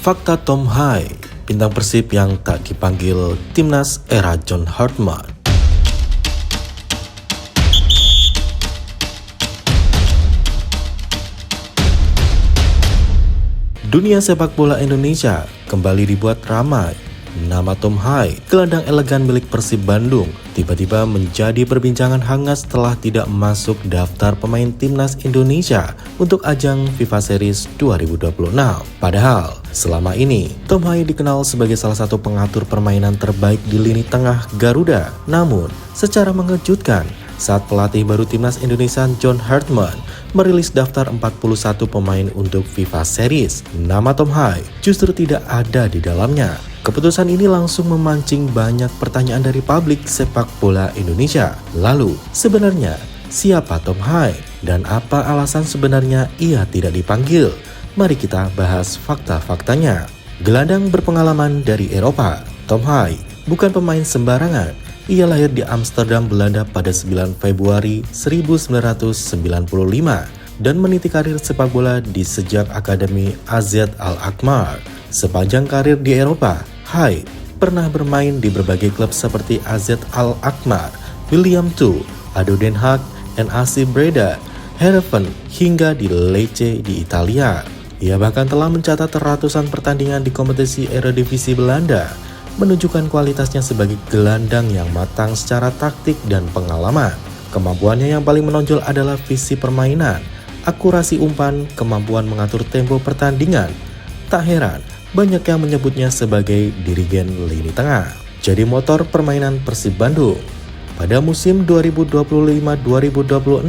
Fakta Tom Hai, bintang Persib yang tak dipanggil timnas era John Hartman. Dunia sepak bola Indonesia kembali dibuat ramai. Nama Tom Hai, gelandang elegan milik Persib Bandung, tiba-tiba menjadi perbincangan hangat setelah tidak masuk daftar pemain timnas Indonesia untuk ajang FIFA Series 2026. Padahal, selama ini, Tom Hai dikenal sebagai salah satu pengatur permainan terbaik di lini tengah Garuda. Namun, secara mengejutkan, saat pelatih baru timnas Indonesia John Hartman merilis daftar 41 pemain untuk FIFA Series, nama Tom Hai justru tidak ada di dalamnya. Keputusan ini langsung memancing banyak pertanyaan dari publik sepak bola Indonesia. Lalu, sebenarnya siapa Tom Hai dan apa alasan sebenarnya ia tidak dipanggil? Mari kita bahas fakta-faktanya. Gelandang berpengalaman dari Eropa, Tom Hai bukan pemain sembarangan. Ia lahir di Amsterdam, Belanda pada 9 Februari 1995 dan meniti karir sepak bola di sejak Akademi AZ Alkmaar. Sepanjang karir di Eropa, Hai pernah bermain di berbagai klub seperti AZ Alkmaar, Willem II, ADO Den Haag, NAC Breda, Heerenveen hingga di Lecce di Italia. Ia bahkan telah mencatat ratusan pertandingan di kompetisi Eredivisie Belanda, menunjukkan kualitasnya sebagai gelandang yang matang secara taktik dan pengalaman. Kemampuannya yang paling menonjol adalah visi permainan, akurasi umpan, kemampuan mengatur tempo pertandingan. Tak heran, banyak yang menyebutnya sebagai dirigen lini tengah. Jadi motor permainan Persib Bandung. Pada musim 2025-2026,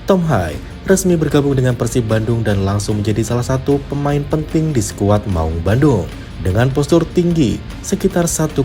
Tom Hai resmi bergabung dengan Persib Bandung dan langsung menjadi salah satu pemain penting di skuad Maung Bandung. Dengan postur tinggi sekitar 1,87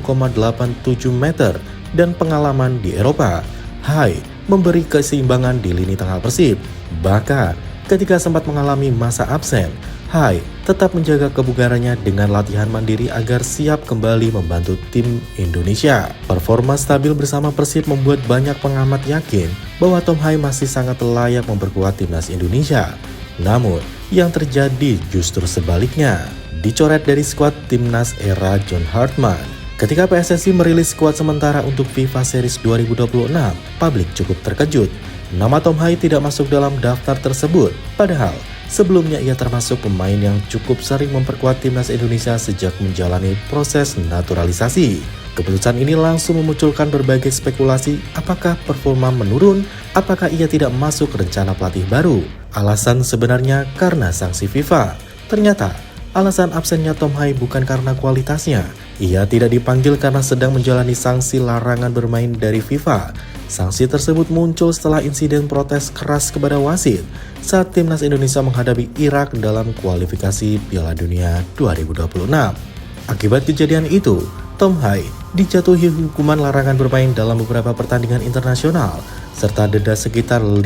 meter dan pengalaman di Eropa, Hai memberi keseimbangan di lini tengah Persib. Bahkan ketika sempat mengalami masa absen, Hai tetap menjaga kebugarannya dengan latihan mandiri agar siap kembali membantu tim Indonesia. Performa stabil bersama Persib membuat banyak pengamat yakin bahwa Tom Hai masih sangat layak memperkuat timnas Indonesia. Namun, yang terjadi justru sebaliknya. Dicoret dari skuad timnas era John Hartman. Ketika PSSI merilis skuad sementara untuk FIFA Series 2026, publik cukup terkejut. Nama Tom Hai tidak masuk dalam daftar tersebut. Padahal, sebelumnya ia termasuk pemain yang cukup sering memperkuat timnas Indonesia sejak menjalani proses naturalisasi. Keputusan ini langsung memunculkan berbagai spekulasi, apakah performa menurun, apakah ia tidak masuk rencana pelatih baru. Alasan sebenarnya karena sanksi FIFA. Ternyata, alasan absennya Tom Hai bukan karena kualitasnya. Ia tidak dipanggil karena sedang menjalani sanksi larangan bermain dari FIFA. Sanksi tersebut muncul setelah insiden protes keras kepada wasit saat timnas Indonesia menghadapi Irak dalam kualifikasi Piala Dunia 2026. Akibat kejadian itu, Tom Hai dijatuhi hukuman larangan bermain dalam beberapa pertandingan internasional serta denda sekitar 5.000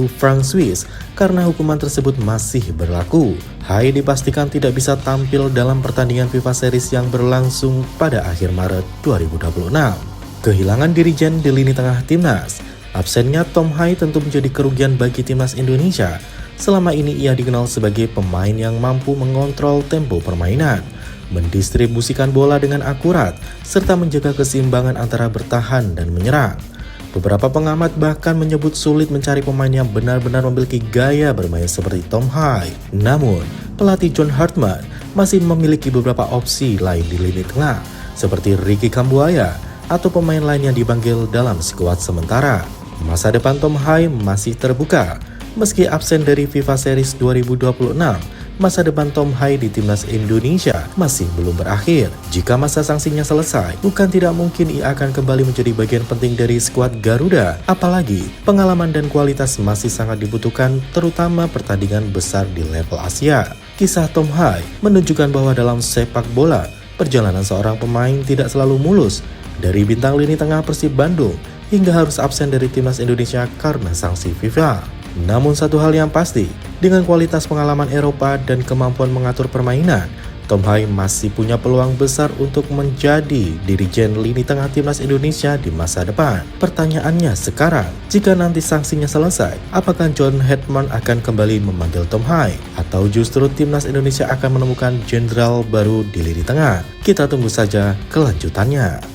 franc Swiss karena hukuman tersebut masih berlaku. Hai dipastikan tidak bisa tampil dalam pertandingan FIFA Series yang berlangsung pada akhir Maret 2026. Kehilangan dirijen di lini tengah timnas. Absennya Tom Hai tentu menjadi kerugian bagi timnas Indonesia. Selama ini ia dikenal sebagai pemain yang mampu mengontrol tempo permainan, mendistribusikan bola dengan akurat, serta menjaga keseimbangan antara bertahan dan menyerang. Beberapa pengamat bahkan menyebut sulit mencari pemain yang benar-benar memiliki gaya bermain seperti Tom Hai. Namun, pelatih John Hartman masih memiliki beberapa opsi lain di lini tengah, seperti Ricky Kambuaya atau pemain lain yang dipanggil dalam skuad sementara. Masa depan Tom Hai masih terbuka. Meski absen dari FIFA Series 2026, masa depan Tom Hai di timnas Indonesia masih belum berakhir. Jika masa sanksinya selesai, bukan tidak mungkin ia akan kembali menjadi bagian penting dari skuad Garuda. Apalagi, pengalaman dan kualitas masih sangat dibutuhkan, terutama pertandingan besar di level Asia. Kisah Tom Hai menunjukkan bahwa dalam sepak bola, perjalanan seorang pemain tidak selalu mulus. Dari bintang lini tengah Persib Bandung, hingga harus absen dari timnas Indonesia karena sanksi FIFA. Namun satu hal yang pasti, dengan kualitas pengalaman Eropa dan kemampuan mengatur permainan, Tom Hai masih punya peluang besar untuk menjadi dirijen lini tengah timnas Indonesia di masa depan. Pertanyaannya sekarang, jika nanti sanksinya selesai, apakah John Hedman akan kembali memanggil Tom Hai? Atau justru timnas Indonesia akan menemukan jenderal baru di lini tengah? Kita tunggu saja kelanjutannya.